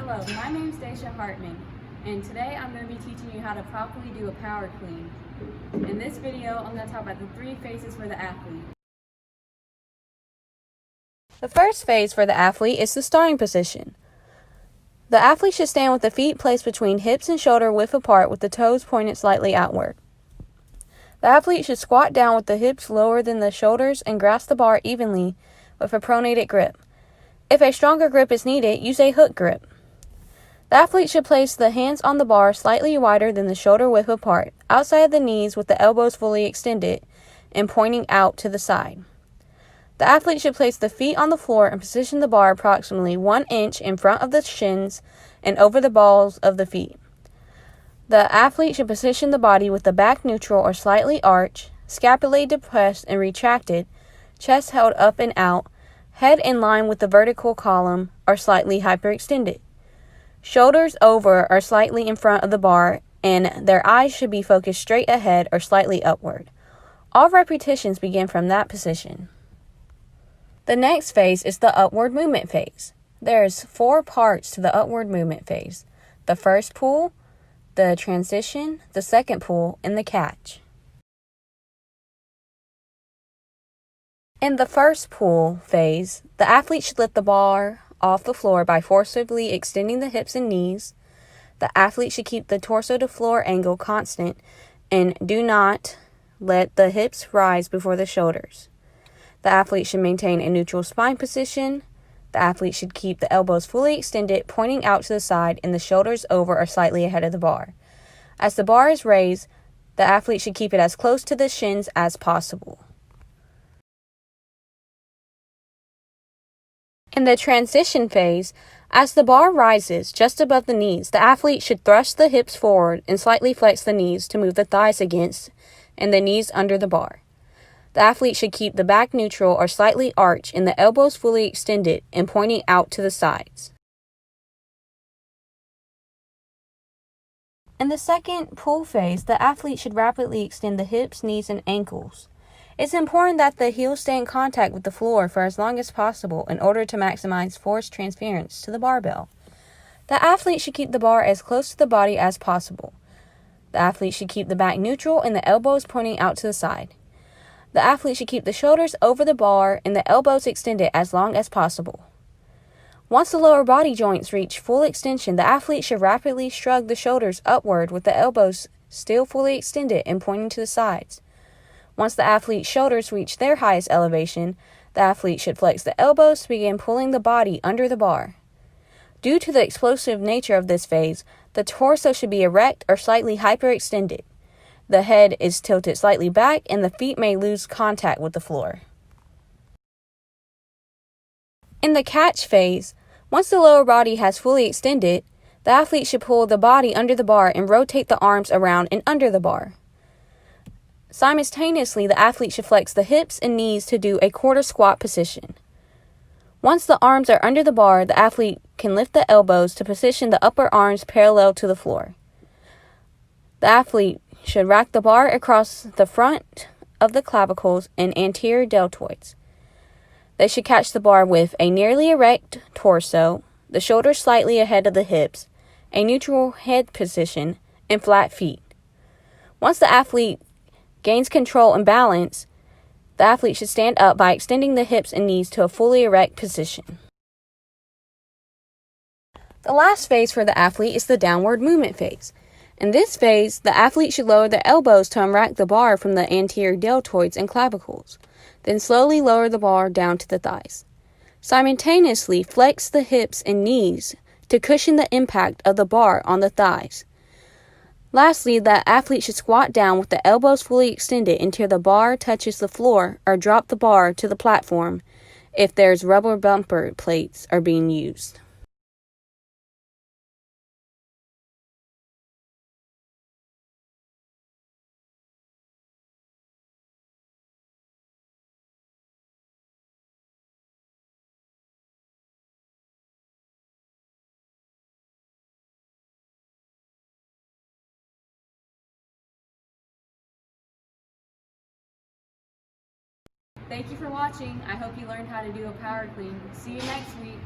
Hello, my name is Daisha Hartman, and today I'm going to be teaching you how to properly do a power clean. In this video, I'm going to talk about the 3 phases for the athlete. The first phase for the athlete is the starting position. The athlete should stand with the feet placed between hips and shoulder width apart with the toes pointed slightly outward. The athlete should squat down with the hips lower than the shoulders and grasp the bar evenly with a pronated grip. If a stronger grip is needed, use a hook grip. The athlete should place the hands on the bar slightly wider than the shoulder width apart, outside of the knees with the elbows fully extended and pointing out to the side. The athlete should place the feet on the floor and position the bar approximately 1 inch in front of the shins and over the balls of the feet. The athlete should position the body with the back neutral or slightly arched, scapulae depressed and retracted, chest held up and out, head in line with the vertical column or slightly hyperextended. Shoulders over or slightly in front of the bar, and their eyes should be focused straight ahead or slightly upward. All repetitions begin from that position. The next phase is the upward movement phase. There's 4 parts to the upward movement phase: the first pull, the transition, the second pull, and the catch. In the first pull phase, the athlete should lift the bar off the floor by forcibly extending the hips and knees. The athlete should keep the torso to floor angle constant and do not let the hips rise before the shoulders. The athlete should maintain a neutral spine position. The athlete should keep the elbows fully extended, pointing out to the side, and the shoulders over or slightly ahead of the bar. As the bar is raised, the athlete should keep it as close to the shins as possible. In the transition phase, as the bar rises just above the knees, the athlete should thrust the hips forward and slightly flex the knees to move the thighs against and the knees under the bar. The athlete should keep the back neutral or slightly arched and the elbows fully extended and pointing out to the sides. In the second pull phase, the athlete should rapidly extend the hips, knees, and ankles. It's important that the heels stay in contact with the floor for as long as possible in order to maximize force transference to the barbell. The athlete should keep the bar as close to the body as possible. The athlete should keep the back neutral and the elbows pointing out to the side. The athlete should keep the shoulders over the bar and the elbows extended as long as possible. Once the lower body joints reach full extension, the athlete should rapidly shrug the shoulders upward with the elbows still fully extended and pointing to the sides. Once the athlete's shoulders reach their highest elevation, the athlete should flex the elbows to begin pulling the body under the bar. Due to the explosive nature of this phase, the torso should be erect or slightly hyperextended. The head is tilted slightly back and the feet may lose contact with the floor. In the catch phase, once the lower body has fully extended, the athlete should pull the body under the bar and rotate the arms around and under the bar. Simultaneously, the athlete should flex the hips and knees to do a quarter squat position. Once the arms are under the bar, the athlete can lift the elbows to position the upper arms parallel to the floor. The athlete should rack the bar across the front of the clavicles and anterior deltoids. They should catch the bar with a nearly erect torso, the shoulders slightly ahead of the hips, a neutral head position, and flat feet. Once the athlete gains control and balance, the athlete should stand up by extending the hips and knees to a fully erect position. The last phase for the athlete is the downward movement phase. In this phase, the athlete should lower the elbows to unrack the bar from the anterior deltoids and clavicles, then slowly lower the bar down to the thighs. Simultaneously, flex the hips and knees to cushion the impact of the bar on the thighs. Lastly, the athlete should squat down with the elbows fully extended until the bar touches the floor or drop the bar to the platform if there's rubber bumper plates are being used. Thank you for watching. I hope you learned how to do a power clean. See you next week.